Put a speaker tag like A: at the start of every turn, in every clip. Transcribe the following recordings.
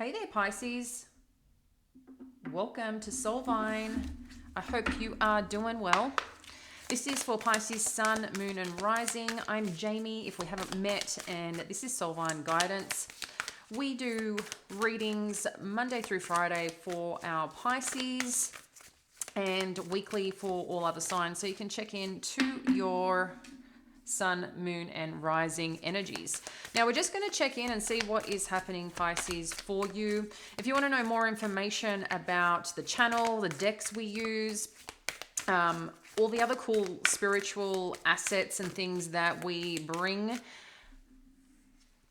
A: Hey there, Pisces. Welcome to Soulvine. I hope you are doing well. This is for Pisces Sun, Moon, and Rising. I'm Jamie, if we haven't met, and this is Soulvine Guidance. We do readings Monday through Friday for our Pisces and weekly for all other signs. So you can check in to your Sun, Moon, and Rising energies. Now we're just going to check in and see what is happening, Pisces, for you. If you want to know more information about the channel, the decks we use, all the other cool spiritual assets and things that we bring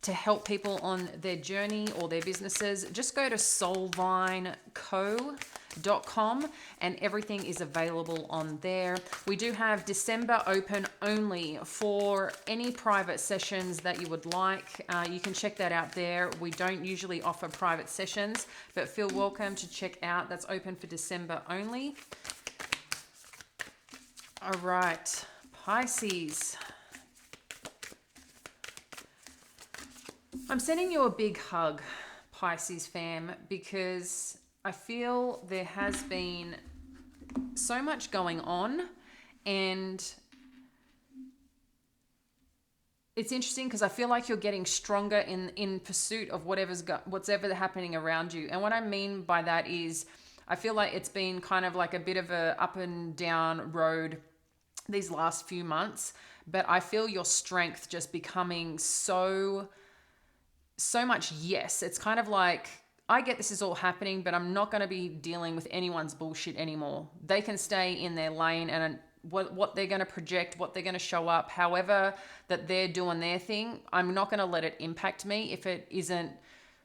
A: to help people on their journey or their businesses, just go to soulvineco.com and everything is available on there. We do have December open only for any private sessions that you would like. You can check that out there. We don't usually offer private sessions, but feel welcome to check out. That's open for December only. All right, Pisces. I'm sending you a big hug, Pisces fam, because I feel there has been so much going on, and it's interesting because I feel like you're getting stronger in pursuit of what's ever happening around you. And what I mean by that is I feel like it's been kind of like a bit of a up and down road these last few months, but I feel your strength just becoming so much. Yes, it's kind of like, I get this is all happening, but I'm not going to be dealing with anyone's bullshit anymore. They can stay in their lane, and what they're going to project, what they're going to show up, however that they're doing their thing, I'm not going to let it impact me if it isn't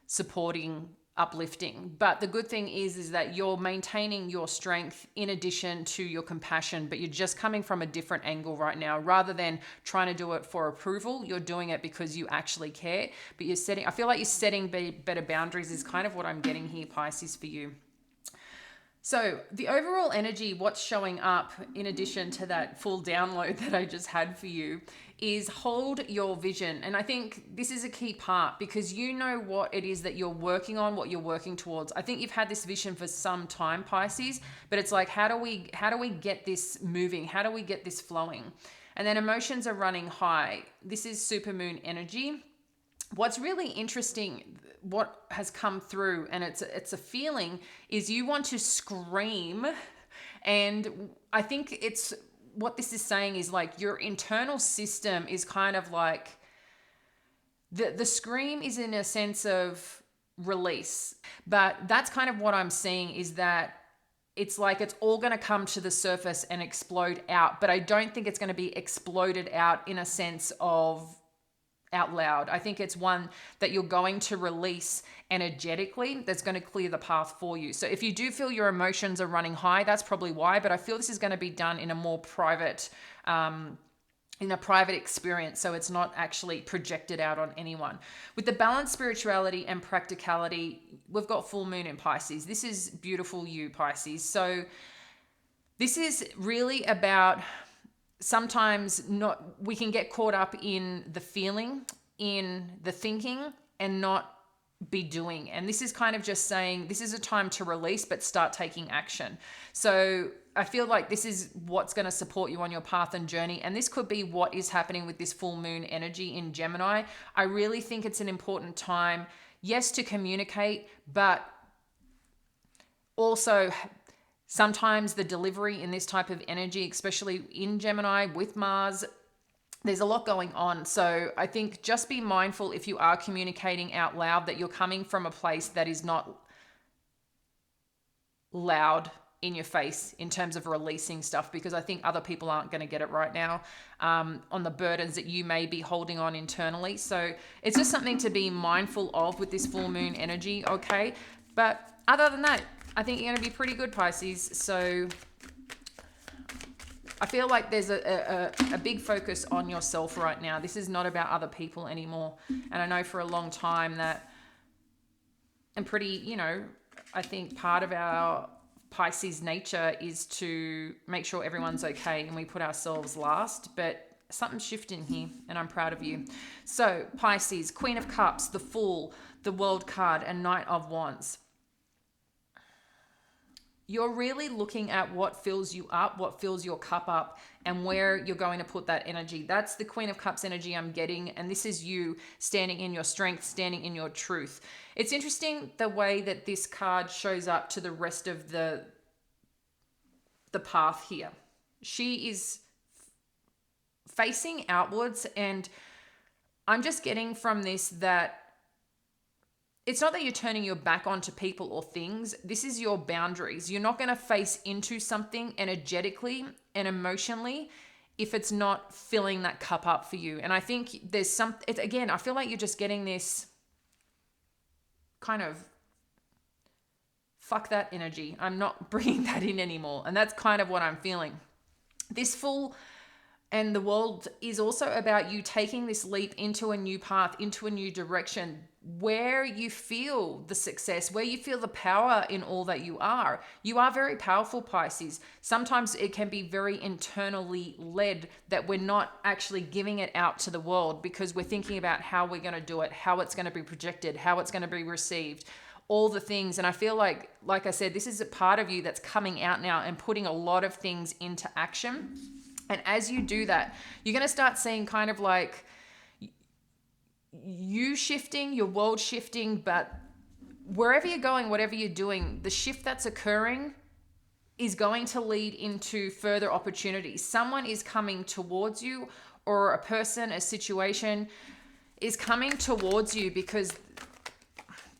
A: supporting, uplifting. But the good thing is that you're maintaining your strength in addition to your compassion, but you're just coming from a different angle right now. Rather than trying to do it for approval, you're doing it because you actually care. But I feel like you're setting better boundaries is kind of what I'm getting here, Pisces, for you. So the overall energy, what's showing up in addition to that full download that I just had for you, is hold your vision. And I think this is a key part because you know what it is that you're working on, what you're working towards. I think you've had this vision for some time, Pisces, but it's like, how do we get this moving? How do we get this flowing? And then emotions are running high. This is supermoon energy. What's really interesting, what has come through, and it's a feeling, is you want to scream. And I think it's what this is saying is like your internal system is kind of like the scream is in a sense of release. But that's kind of what I'm seeing, is that it's like it's all going to come to the surface and explode out. But I don't think it's going to be exploded out in a sense of out loud. I think it's one that you're going to release energetically that's going to clear the path for you. So if you do feel your emotions are running high, that's probably why, but I feel this is going to be done in a more private experience, so it's not actually projected out on anyone. With the balanced spirituality and practicality, we've got full moon in Pisces. This is beautiful, you Pisces. So this is really about, sometimes we can get caught up in the feeling, in the thinking, and not be doing. And this is kind of just saying this is a time to release, but start taking action. So I feel like this is what's going to support you on your path and journey. And this could be what is happening with this full moon energy in Gemini. I really think it's an important time, yes, to communicate, but also sometimes the delivery in this type of energy, especially in Gemini with Mars, there's a lot going on. So I think just be mindful if you are communicating out loud that you're coming from a place that is not loud in your face in terms of releasing stuff, because I think other people aren't going to get it right now on the burdens that you may be holding on internally. So it's just something to be mindful of with this full moon energy, okay? But other than that, I think you're going to be pretty good, Pisces. So I feel like there's a big focus on yourself right now. This is not about other people anymore. And I know for a long time that, and pretty, I think part of our Pisces nature is to make sure everyone's okay, and we put ourselves last. But something's shifting here, and I'm proud of you. So Pisces, Queen of Cups, the Fool, the World card, and Knight of Wands. You're really looking at what fills you up, what fills your cup up, and where you're going to put that energy. That's the Queen of Cups energy I'm getting, and this is you standing in your strength, standing in your truth. It's interesting the way that this card shows up to the rest of the path here. She is facing outwards, and I'm just getting from this that it's not that you're turning your back onto people or things. This is your boundaries. You're not going to face into something energetically and emotionally if it's not filling that cup up for you. And I think there's again, I feel like you're just getting this kind of fuck that energy. I'm not bringing that in anymore. And that's kind of what I'm feeling. This Fool and the World is also about you taking this leap into a new path, into a new direction, where you feel the success, where you feel the power in all that you are. You are very powerful, Pisces. Sometimes it can be very internally led, that we're not actually giving it out to the world because we're thinking about how we're going to do it, how it's going to be projected, how it's going to be received, all the things. And I feel like I said, this is a part of you that's coming out now and putting a lot of things into action. And as you do that, you're going to start seeing kind of like you shifting, your world shifting, but wherever you're going, whatever you're doing, the shift that's occurring is going to lead into further opportunities. Someone is coming towards you, or a person, a situation is coming towards you because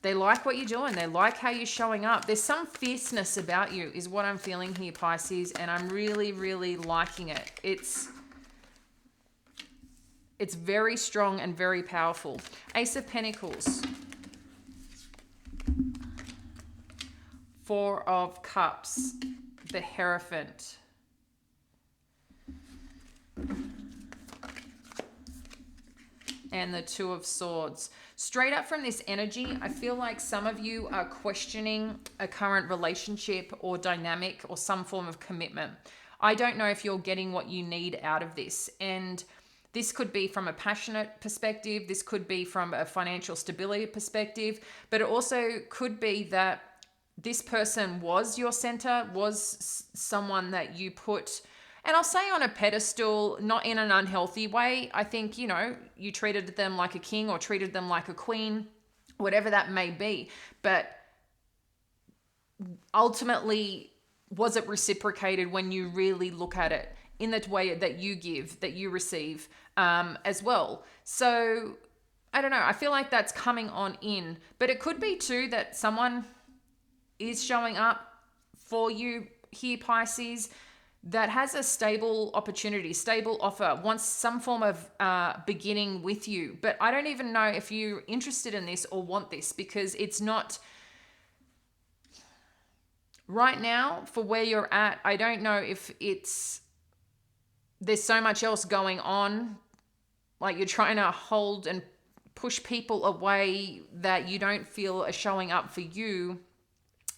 A: they like what you're doing. They like how you're showing up. There's some fierceness about you is what I'm feeling here, Pisces, and I'm really, really liking it. It's very strong and very powerful. Ace of Pentacles. Four of Cups. The Hierophant. And the Two of Swords. Straight up from this energy, I feel like some of you are questioning a current relationship or dynamic or some form of commitment. I don't know if you're getting what you need out of this. And this could be from a passionate perspective. This could be from a financial stability perspective. But it also could be that this person was your center, was someone that you put, and I'll say on a pedestal, not in an unhealthy way. I think, you treated them like a king or treated them like a queen, whatever that may be. But ultimately, was it reciprocated when you really look at it in that way that you give, that you receive as well? So I don't know. I feel like that's coming on in. But it could be too that someone is showing up for you here, Pisces, that has a stable opportunity, stable offer, wants some form of beginning with you. But I don't even know if you're interested in this or want this, because it's not right now for where you're at. I don't know if there's so much else going on, like you're trying to hold and push people away that you don't feel are showing up for you.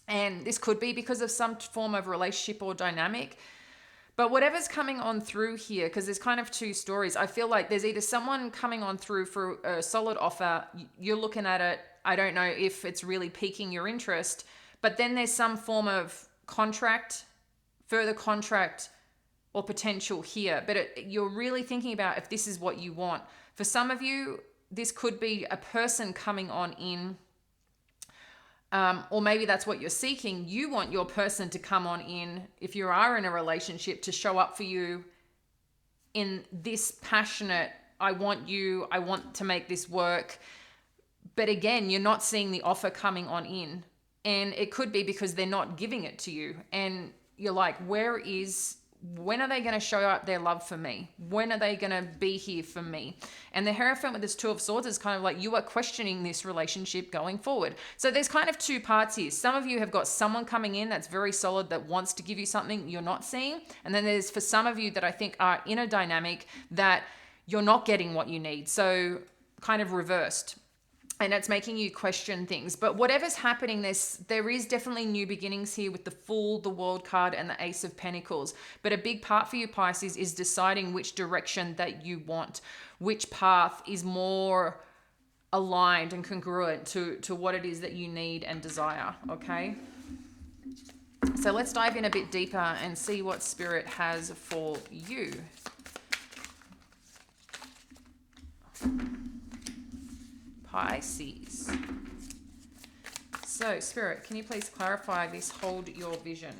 A: And this could be because of some form of relationship or dynamic. But whatever's coming on through here, because there's kind of two stories, I feel like there's either someone coming on through for a solid offer, you're looking at it, I don't know if it's really piquing your interest, but then there's some form of contract, further contract or potential here. But you're really thinking about if this is what you want. For some of you, this could be a person coming on in, or maybe that's what you're seeking. You want your person to come on in, if you are in a relationship, to show up for you in this passionate, I want you, I want to make this work. But again, you're not seeing the offer coming on in. And it could be because they're not giving it to you. And you're like, when are they going to show up their love for me? When are they going to be here for me? And the Hierophant with this Two of Swords is kind of like you are questioning this relationship going forward. So there's kind of two parts here. Some of you have got someone coming in that's very solid, that wants to give you something you're not seeing. And then there's for some of you that I think are in a dynamic that you're not getting what you need. So kind of reversed. and it's making you question things. But whatever's happening, there is definitely new beginnings here with the Fool, the World card, and the Ace of Pentacles. But a big part for you, Pisces, is deciding which direction that you want, which path is more aligned and congruent to what it is that you need and desire. Okay, so let's dive in a bit deeper and see what Spirit has for you. Pisces. So, Spirit, can you please clarify this hold your vision?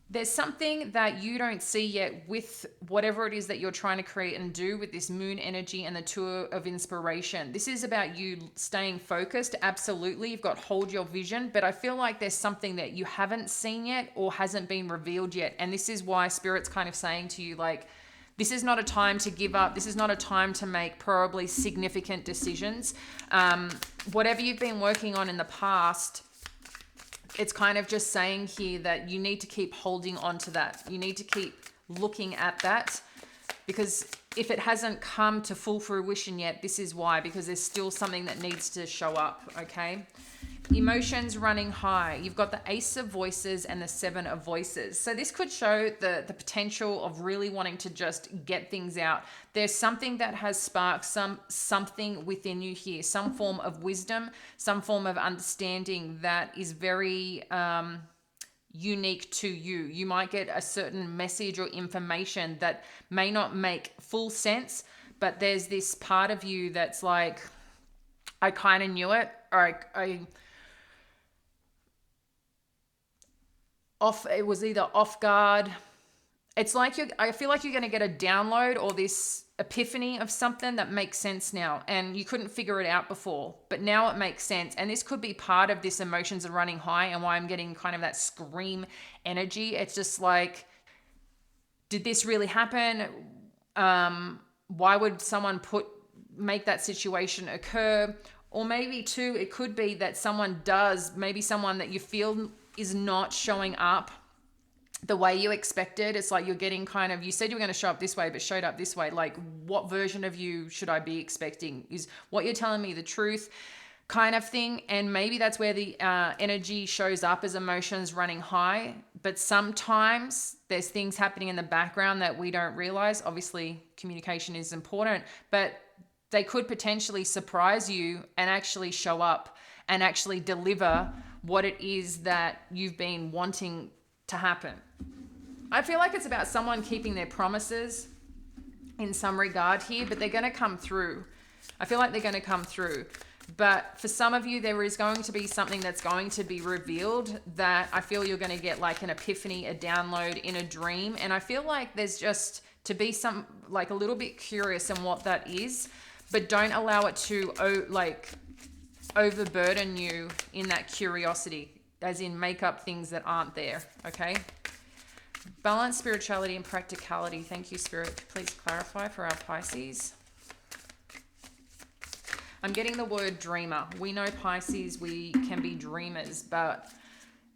A: There's something that you don't see yet with whatever it is that you're trying to create and do with this moon energy and the tour of inspiration. This is about you staying focused. Absolutely. You've got hold your vision, but I feel like there's something that you haven't seen yet or hasn't been revealed yet. And this is why Spirit's kind of saying to you, like, this is not a time to give up. This is not a time to make probably significant decisions. Whatever you've been working on in the past, it's kind of just saying here that you need to keep holding on to that. You need to keep looking at that, because if it hasn't come to full fruition yet, this is why, because there's still something that needs to show up, okay? Emotions running high. You've got the Ace of Voices and the Seven of Voices. So this could show the potential of really wanting to just get things out. There's something that has sparked something within you here, some form of wisdom, some form of understanding that is very unique to you. You might get a certain message or information that may not make full sense, but there's this part of you that's like, I kind of knew it, or it was either off guard. It's like I feel like you're going to get a download or this epiphany of something that makes sense now, and you couldn't figure it out before, but now it makes sense. And this could be part of this emotions are running high and why I'm getting kind of that scream energy. It's just like, did this really happen? Why would someone make that situation occur? Or maybe too, it could be that someone that you feel is not showing up the way you expected. It's like you're getting kind of, you said you were going to show up this way, but showed up this way. Like, what version of you should I be expecting? Is what you're telling me the truth, kind of thing? And maybe that's where the energy shows up as emotions running high. But sometimes there's things happening in the background that we don't realize. Obviously, communication is important, but they could potentially surprise you and actually show up and actually deliver what it is that you've been wanting to happen. I feel like it's about someone keeping their promises in some regard here, but they're going to come through. I feel like they're going to come through. But for some of you, there is going to be something that's going to be revealed that I feel you're going to get like an epiphany, a download in a dream. And I feel like there's just to be some, like a little bit curious in what that is, but don't allow it to overburden you in that curiosity, as in make up things that aren't there, okay? Balance, spirituality, and practicality. Thank you, Spirit. Please clarify for our Pisces. I'm getting the word dreamer. We know Pisces, we can be dreamers,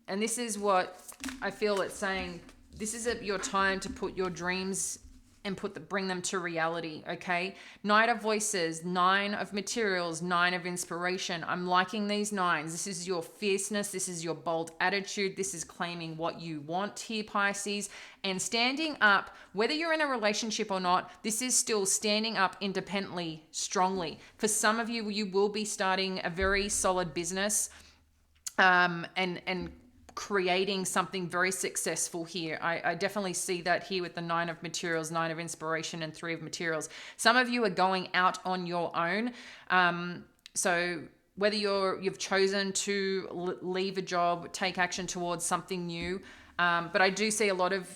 A: and this is what I feel it's saying. This is your time to put your dreams and bring them to reality, okay? Knight of Voices, Nine of Materials, Nine of Inspiration. I'm liking these nines. This is your fierceness. This is your bold attitude. This is claiming what you want here, Pisces. And standing up, whether you're in a relationship or not, this is still standing up independently, strongly. For some of you, you will be starting a very solid business and creating something very successful here. I definitely see that here with the Nine of Materials, Nine of Inspiration, and Three of Materials. Some of you are going out on your own. So whether you've chosen to leave a job, take action towards something new, but I do see a lot of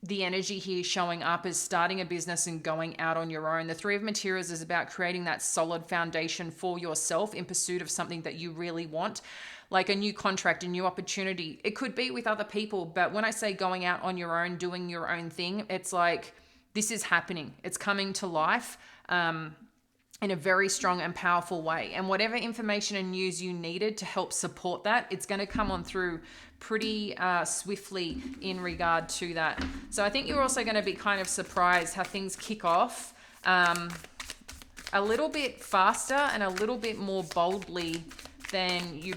A: the energy here showing up as starting a business and going out on your own. The Three of Materials is about creating that solid foundation for yourself in pursuit of something that you really want, like a new contract, a new opportunity. It could be with other people, but when I say going out on your own, doing your own thing, it's like this is happening. It's coming to life in a very strong and powerful way. And whatever information and news you needed to help support that, it's going to come on through pretty swiftly in regard to that. So I think you're also going to be kind of surprised how things kick off a little bit faster and a little bit more boldly than you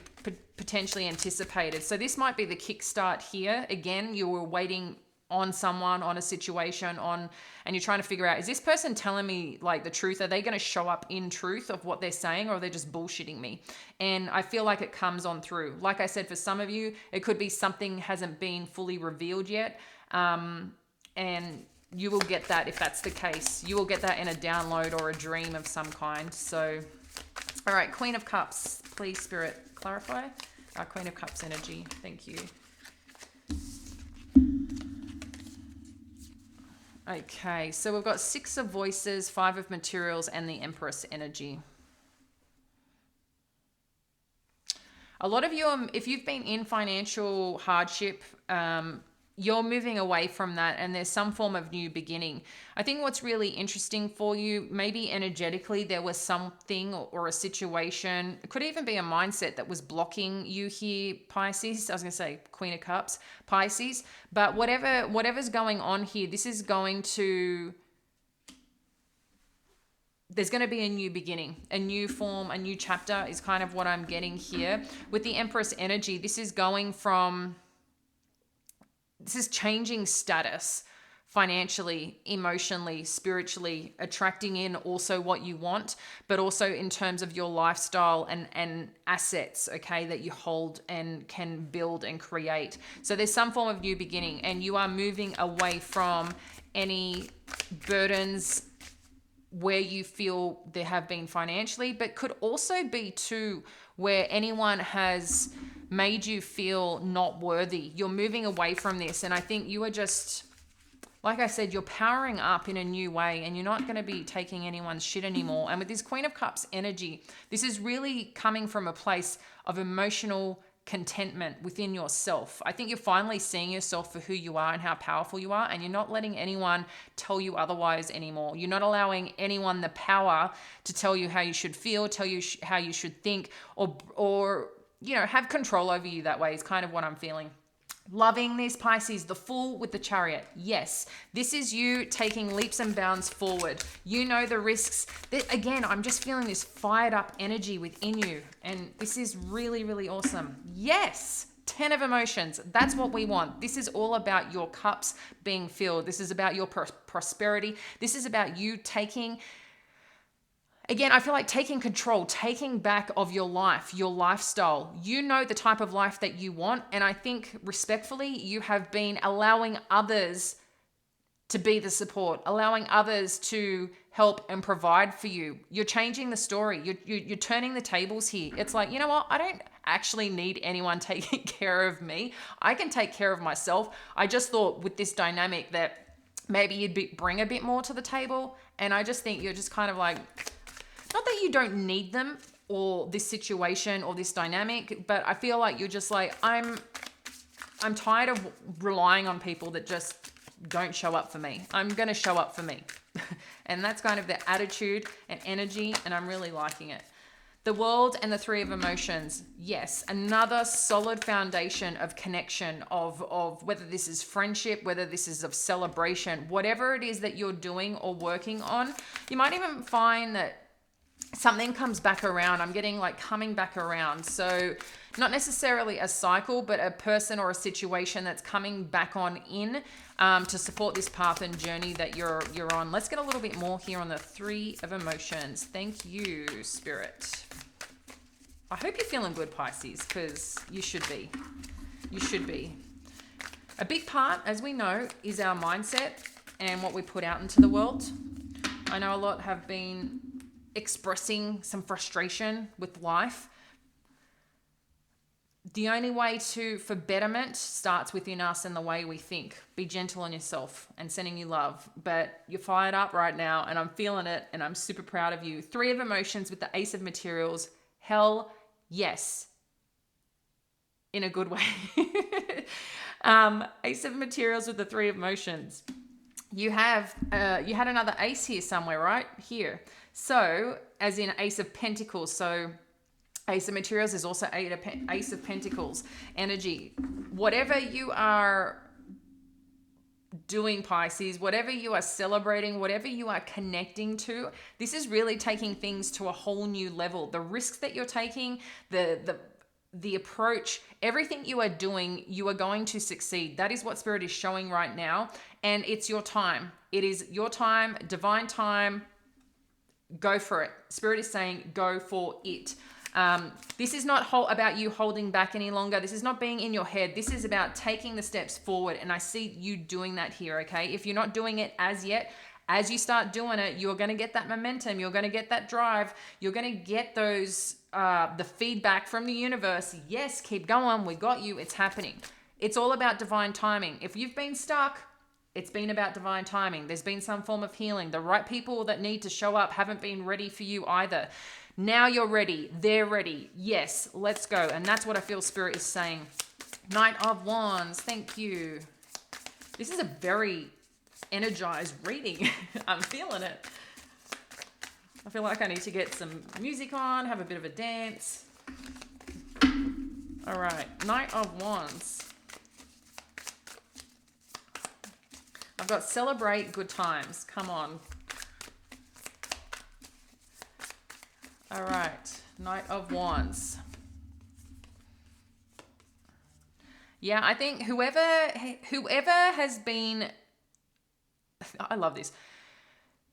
A: potentially anticipated. So this might be the kickstart here. Again, you were waiting on someone, on a situation, and you're trying to figure out, is this person telling me like the truth? Are they going to show up in truth of what they're saying, or are they just bullshitting me? And I feel like it comes on through. Like I said, for some of you, it could be something hasn't been fully revealed yet. And you will get that if that's the case. You will get that in a download or a dream of some kind. So, all right, Queen of Cups, please, Spirit, clarify. Queen of Cups energy. Thank you. Okay, so we've got 6 of Voices, 5 of Materials, and the Empress energy. A lot of you, if you've been in financial hardship, you're moving away from that, and there's some form of new beginning. I think what's really interesting for you, maybe energetically, there was something or a situation. It could even be a mindset that was blocking you here, Pisces. I was going to say Queen of Cups, Pisces. But whatever's going on here, this is going to... There's going to be a new beginning, a new form, a new chapter is kind of what I'm getting here. With the Empress energy, this is going from... This is changing status financially, emotionally, spiritually, attracting in also what you want, but also in terms of your lifestyle and assets, okay, that you hold and can build and create. So there's some form of new beginning, and you are moving away from any burdens where you feel there have been financially, but could also be too where anyone has made you feel not worthy. You're moving away from this, and I think you are just, like I said, you're powering up in a new way, and you're not going to be taking anyone's shit anymore. And with this Queen of Cups energy, this is really coming from a place of emotional contentment within yourself. I think you're finally seeing yourself for who you are and how powerful you are, and you're not letting anyone tell you otherwise anymore. You're not allowing anyone the power to tell you how you should feel, tell you how you should think, or you know, have control over you that way is kind of what I'm feeling. Loving this, Pisces, the Fool with the Chariot. Yes, this is you taking leaps and bounds forward. You know the risks. Again, I'm just feeling this fired up energy within you. And this is really, really awesome. Yes, 10 of emotions. That's what we want. This is all about your cups being filled. This is about your prosperity. This is about you taking... Again, I feel like taking control, taking back of your life, your lifestyle. You know the type of life that you want. And I think respectfully, you have been allowing others to be the support, allowing others to help and provide for you. You're changing the story. You're turning the tables here. It's like, you know what? I don't actually need anyone taking care of me. I can take care of myself. I just thought with this dynamic that maybe you'd bring a bit more to the table. And I just think you're just kind of like... Not that you don't need them or this situation or this dynamic, but I feel like you're just like, I'm tired of relying on people that just don't show up for me. I'm going to show up for me. And that's kind of the attitude and energy, and I'm really liking it. The World and the 3 of Emotions. Yes, another solid foundation of connection, of whether this is friendship, whether this is of celebration, whatever it is that you're doing or working on. You might even find that something comes back around. I'm getting like coming back around. So not necessarily a cycle, but a person or a situation that's coming back on in to support this path and journey that you're on. Let's get a little bit more here on the 3 of Emotions. Thank you, Spirit. I hope you're feeling good, Pisces, because you should be. You should be. A big part, as we know, is our mindset and what we put out into the world. I know a lot have been expressing some frustration with life. The only way for betterment starts within us and the way we think. Be gentle on yourself and sending you love. But you're fired up right now, and I'm feeling it, and I'm super proud of you. 3 of Emotions with the Ace of Materials. Hell yes. In a good way. Ace of Materials with the 3 of Emotions. You had another ace here somewhere, right? Here. So, as in Ace of Pentacles. So, Ace of Materials is also Ace of Pentacles energy. Whatever you are doing, Pisces, whatever you are celebrating, whatever you are connecting to, this is really taking things to a whole new level. The risks that you're taking, the approach, everything you are doing, you are going to succeed. That is what Spirit is showing right now. And it's your time. It is your time, divine time. Go for it. Spirit is saying, go for it. This is not about you holding back any longer. This is not being in your head. This is about taking the steps forward. And I see you doing that here, okay? If you're not doing it as yet, as you start doing it, you're going to get that momentum. You're going to get that drive. You're going to get those, the feedback from the universe. Yes, keep going. We got you. It's happening. It's all about divine timing. If you've been stuck, it's been about divine timing. There's been some form of healing. The right people that need to show up haven't been ready for you either. Now you're ready. They're ready. Yes, let's go. And that's what I feel Spirit is saying. Knight of Wands. Thank you. This is a very energized reading. I'm feeling it. I feel like I need to get some music on, have a bit of a dance. All right. Knight of Wands. I've got celebrate good times. Come on. All right, Knight of Wands. Yeah, I think whoever has been, I love this.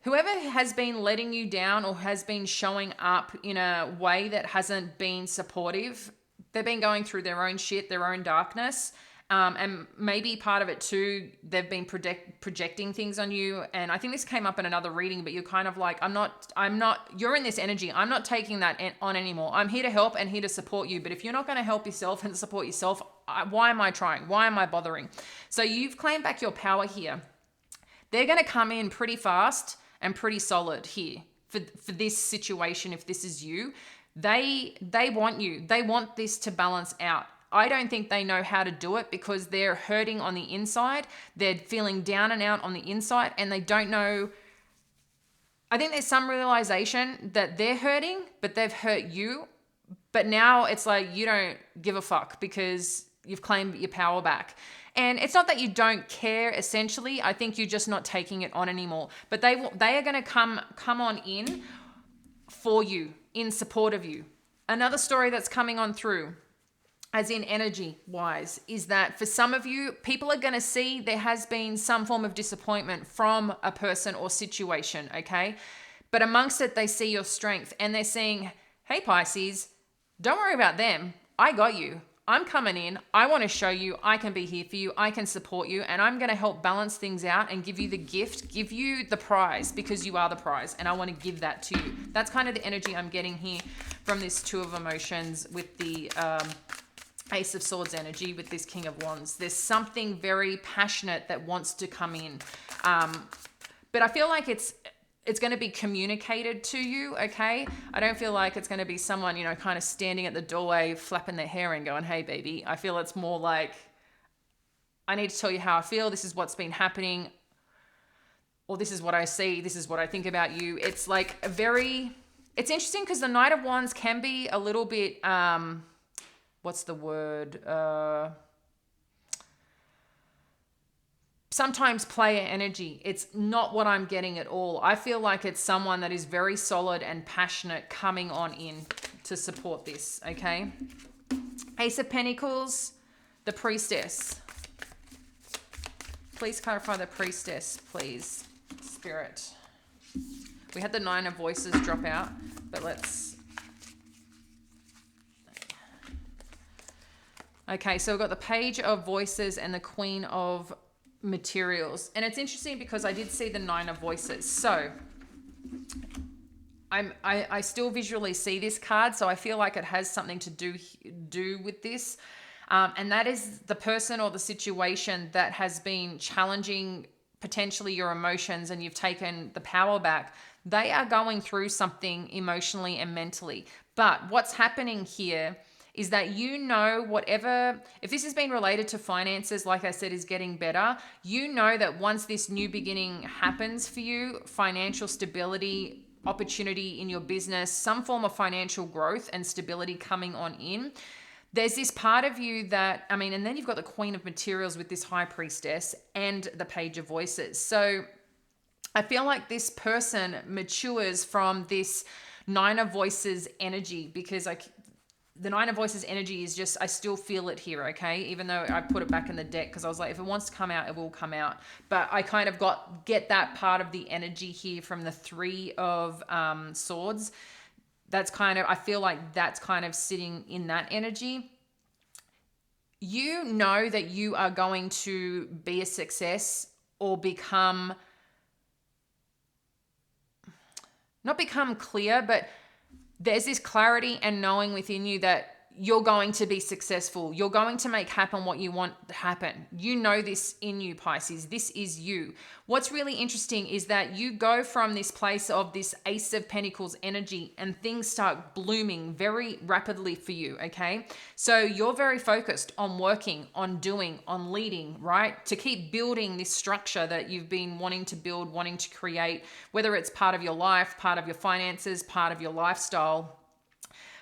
A: Whoever has been letting you down or has been showing up in a way that hasn't been supportive, they've been going through their own shit, their own darkness. And maybe part of it too, they've been projecting things on you. And I think this came up in another reading, but you're kind of like, you're in this energy. I'm not taking that on anymore. I'm here to help and here to support you. But if you're not going to help yourself and support yourself, why am I trying? Why am I bothering? So you've claimed back your power here. They're going to come in pretty fast and pretty solid here for this situation. If this is you, they want you. They want this to balance out. I don't think they know how to do it because they're hurting on the inside. They're feeling down and out on the inside and they don't know. I think there's some realization that they're hurting, but they've hurt you. But now it's like you don't give a fuck because you've claimed your power back. And it's not that you don't care, essentially. I think you're just not taking it on anymore. But they are going to come on in for you, in support of you. Another story that's coming on through, as in energy wise, is that for some of you, people are going to see there has been some form of disappointment from a person or situation, okay? But amongst it, they see your strength and they're saying, hey, Pisces, don't worry about them. I got you. I'm coming in. I want to show you I can be here for you. I can support you and I'm going to help balance things out and give you the gift, give you the prize because you are the prize and I want to give that to you. That's kind of the energy I'm getting here from this Two of Emotions with the Ace of Swords energy with this King of Wands. There's something very passionate that wants to come in. But I feel like it's going to be communicated to you, okay? I don't feel like it's going to be someone, kind of standing at the doorway, flapping their hair and going, hey, baby. I feel it's more like, I need to tell you how I feel. This is what's been happening. Or this is what I see. This is what I think about you. It's like it's interesting because the Knight of Wands can be a little bit, what's the word? Sometimes player energy. It's not what I'm getting at all. I feel like it's someone that is very solid and passionate coming on in to support this, okay? Ace of Pentacles, the Priestess. Please clarify the Priestess, please, Spirit. We had the Nine of Voices drop out, but let's... Okay, so we've got the Page of Voices and the Queen of Materials. And it's interesting because I did see the Nine of Voices. So I still visually see this card, so I feel like it has something to do with this. And that is the person or the situation that has been challenging potentially your emotions and you've taken the power back. They are going through something emotionally and mentally. But what's happening here is that whatever, if this has been related to finances, like I said, is getting better, that once this new beginning happens for you, financial stability, opportunity in your business, some form of financial growth and stability coming on in, There's this part of you that, I mean, and then you've got the Queen of Materials with this High Priestess and the Page of Voices. So I feel like this person matures from this Nine of Voices energy, because the Nine of Voices energy is just, I still feel it here, okay? Even though I put it back in the deck, because I was like, if it wants to come out, it will come out. But I kind of get that part of the energy here from the Three of Swords. That's kind of, I feel like that's kind of sitting in that energy. You know that you are going to be a success, or not become clear, but there's this clarity and knowing within you that you're going to be successful. You're going to make happen what you want to happen. You know this in you, Pisces. This is you. What's really interesting is that you go from this place of this Ace of Pentacles energy and things start blooming very rapidly for you, okay? So you're very focused on working, on doing, on leading, right? To keep building this structure that you've been wanting to build, wanting to create, whether it's part of your life, part of your finances, part of your lifestyle.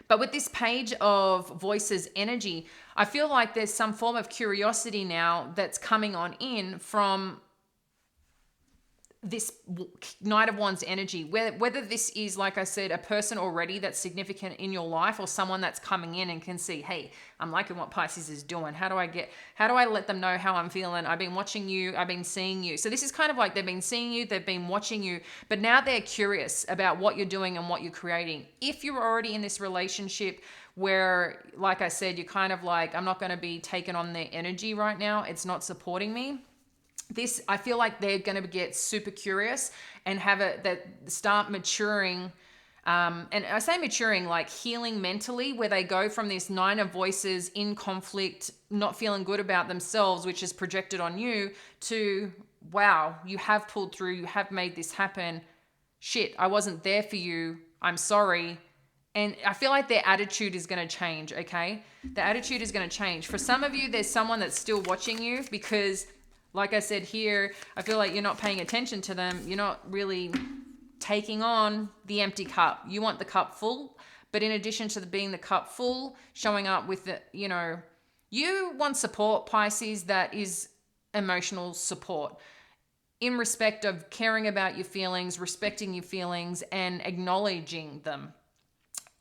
A: But with this Page of Voices energy, I feel like there's some form of curiosity now that's coming on in from this Knight of Wands energy, whether this is, like I said, a person already that's significant in your life, or someone that's coming in and can see, hey, I'm liking what Pisces is doing. How do I let them know how I'm feeling? I've been watching you. I've been seeing you. So this is kind of like they've been seeing you, they've been watching you, but now they're curious about what you're doing and what you're creating. If you're already in this relationship where, like I said, you're kind of like, I'm not going to be taken on their energy right now. It's not supporting me. This, I feel like they're going to get super curious and start maturing. And I say maturing, like healing mentally, where they go from this Nine of Voices in conflict, not feeling good about themselves, which is projected on you, to, wow, you have pulled through, you have made this happen. Shit, I wasn't there for you. I'm sorry. And I feel like their attitude is going to change, okay? The attitude is going to change. For some of you, there's someone that's still watching you because, like I said here, I feel like you're not paying attention to them. You're not really taking on the empty cup. You want the cup full, but in addition to being the cup full, showing up with the, you want support, Pisces, that is emotional support in respect of caring about your feelings, respecting your feelings, and acknowledging them.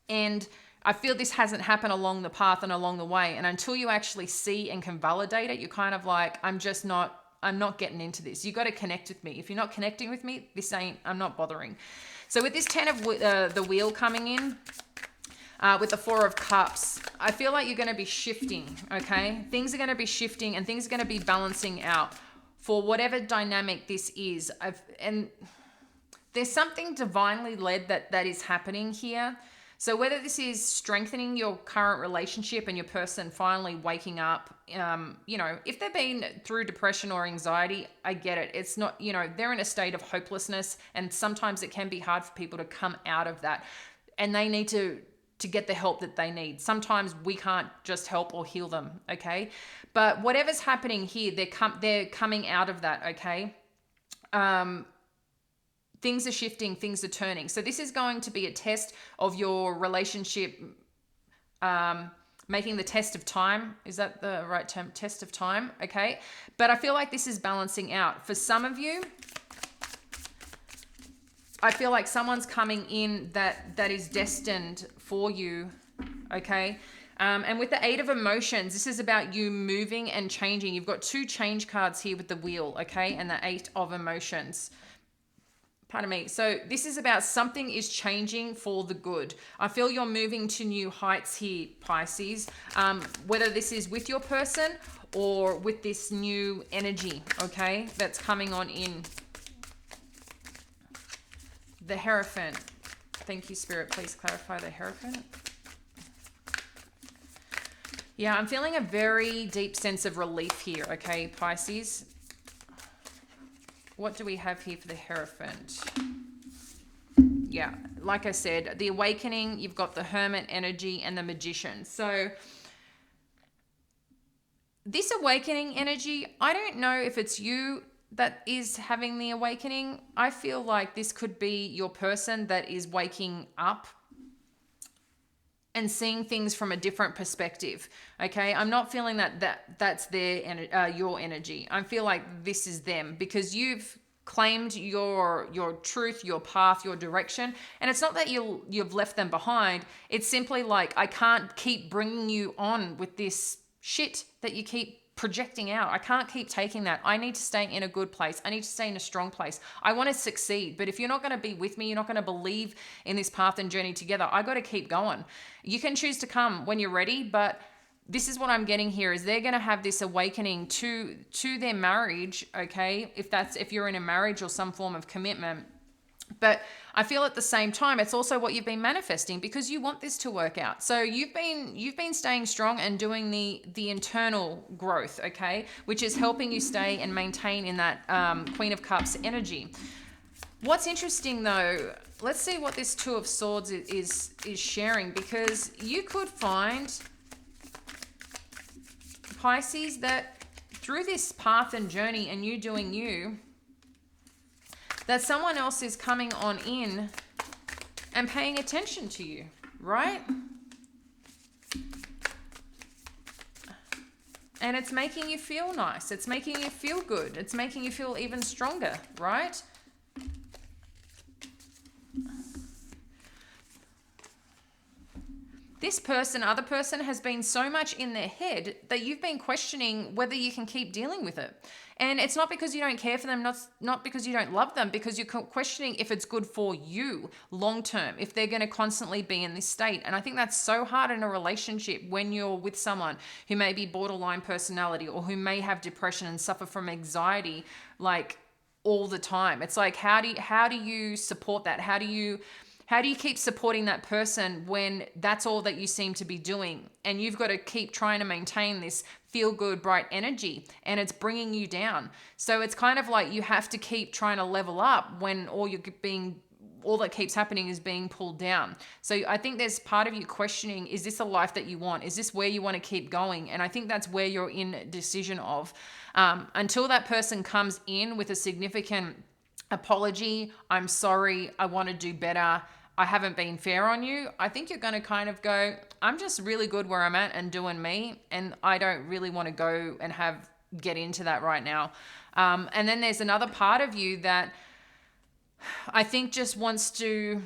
A: And I feel this hasn't happened along the path and along the way. And until you actually see and can validate it, you're kind of like, I'm not getting into this. You got to connect with me. If you're not connecting with me, I'm not bothering. So with this 10 of the wheel coming in, with the 4 of cups, I feel like you're going to be shifting, okay? Things are going to be shifting and things are going to be balancing out for whatever dynamic this is. And there's something divinely led that is happening here. So whether this is strengthening your current relationship and your person finally waking up, if they've been through depression or anxiety, I get it. It's not, they're in a state of hopelessness, and sometimes it can be hard for people to come out of that, and they need to get the help that they need. Sometimes we can't just help or heal them, okay? But whatever's happening here, they're coming out of that, okay? Things are shifting, things are turning. So this is going to be a test of your relationship, making the test of time. Is that the right term? Test of time, okay? But I feel like this is balancing out. For some of you, I feel like someone's coming in that is destined for you, okay? And with the 8 of emotions, this is about you moving and changing. You've got 2 change cards here with the wheel, okay? And the 8 of emotions. Pardon me. So this is about something is changing for the good. I feel you're moving to new heights here, Pisces. Whether this is with your person or with this new energy, okay, that's coming on in. The Hierophant. Thank you, Spirit. Please clarify the Hierophant. Yeah, I'm feeling a very deep sense of relief here, okay, Pisces. What do we have here for the Hierophant? Yeah, like I said, the Awakening, you've got the Hermit energy and the Magician. So this Awakening energy, I don't know if it's you that is having the awakening. I feel like this could be your person that is waking up. and seeing things from a different perspective. Okay, I'm not feeling that's your energy. I feel like this is them, because you've claimed your truth, your path, your direction, and it's not that you've left them behind. It's simply like, I can't keep bringing you on with this shit that you keep projecting out. I can't keep taking that. I need to stay in a good place. I need to stay in a strong place. I want to succeed. But if you're not going to be with me, you're not going to believe in this path and journey together, I got to keep going. You can choose to come when you're ready, but this is what I'm getting here, is they're going to have this awakening to their marriage, okay? If you're in a marriage or some form of commitment. But I feel at the same time, it's also what you've been manifesting, because you want this to work out. So you've been staying strong and doing the internal growth, okay, which is helping you stay and maintain in that Queen of Cups energy. What's interesting though, let's see what this Two of Swords is sharing, because you could find, Pisces, that through this path and journey and you doing you, that someone else is coming on in and paying attention to you, right? And it's making you feel nice. It's making you feel good. It's making you feel even stronger, right? This other person has been so much in their head that you've been questioning whether you can keep dealing with it. And it's not because you don't care for them, not because you don't love them, because you're questioning if it's good for you long term, if they're going to constantly be in this state. And I think that's so hard in a relationship when you're with someone who may be borderline personality, or who may have depression and suffer from anxiety like all the time. It's like, how do you support that? How do you keep supporting that person when that's all that you seem to be doing? And you've got to keep trying to maintain this feel good, bright energy, and it's bringing you down. So it's kind of like you have to keep trying to level up when all that keeps happening is being pulled down. So I think there's part of you questioning, is this a life that you want? Is this where you want to keep going? And I think that's where you're in decision of, until that person comes in with a significant apology, I'm sorry, I want to do better, I haven't been fair on you, I think you're going to kind of go, I'm just really good where I'm at and doing me, and I don't really want to go and get into that right now. And then there's another part of you that I think just wants to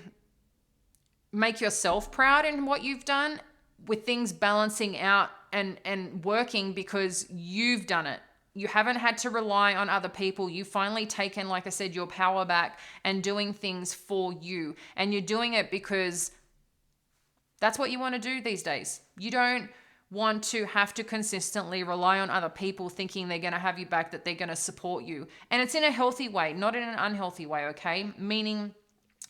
A: make yourself proud in what you've done, with things balancing out and working because you've done it. You haven't had to rely on other people. You've finally taken, like I said, your power back and doing things for you. And you're doing it because that's what you want to do these days. You don't want to have to consistently rely on other people thinking they're going to have you back, that they're going to support you. And it's in a healthy way, not in an unhealthy way, okay? Meaning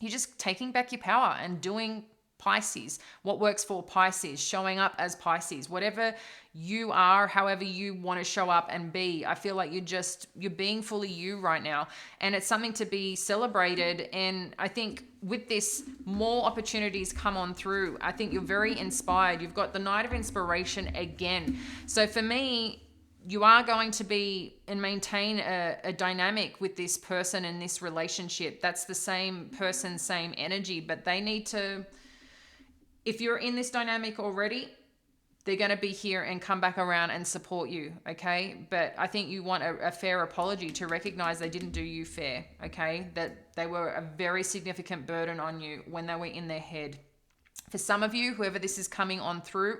A: you're just taking back your power and doing Pisces, what works for Pisces, showing up as Pisces, whatever you are, however you want to show up and be. I feel like you're being fully you right now, and it's something to be celebrated. And I think with this, more opportunities come on through. I think you're very inspired. You've got the Knight of Inspiration again. So for me, you are going to be and maintain a dynamic with this person in this relationship. That's the same person, same energy, but they need to, if you're in this dynamic already, they're going to be here and come back around and support you, okay? But I think you want a fair apology to recognize they didn't do you fair, okay? That they were a very significant burden on you when they were in their head. For some of you, whoever this is coming on through,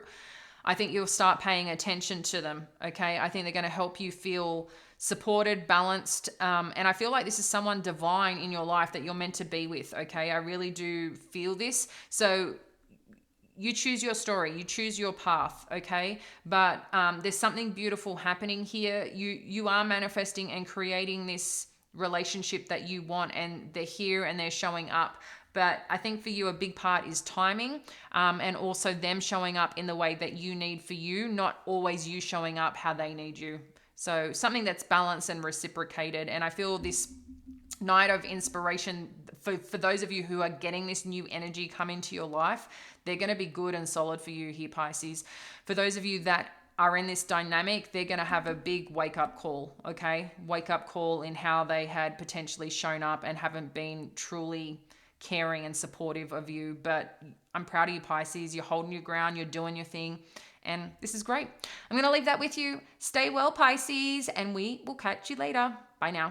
A: I think you'll start paying attention to them, okay? I think they're going to help you feel supported, balanced, and I feel like this is someone divine in your life that you're meant to be with, okay? I really do feel this. So you choose your story, you choose your path, okay? But there's something beautiful happening here. You are manifesting and creating this relationship that you want, and they're here and they're showing up. But I think for you, a big part is timing, and also them showing up in the way that you need for you, not always you showing up how they need you. So something that's balanced and reciprocated. And I feel this Knight of Inspiration, for those of you who are getting this new energy come into your life, they're going to be good and solid for you here, Pisces. For those of you that are in this dynamic, they're going to have a big wake-up call, okay? Wake-up call in how they had potentially shown up and haven't been truly caring and supportive of you. But I'm proud of you, Pisces. You're holding your ground. You're doing your thing. And this is great. I'm going to leave that with you. Stay well, Pisces, and we will catch you later. Bye now.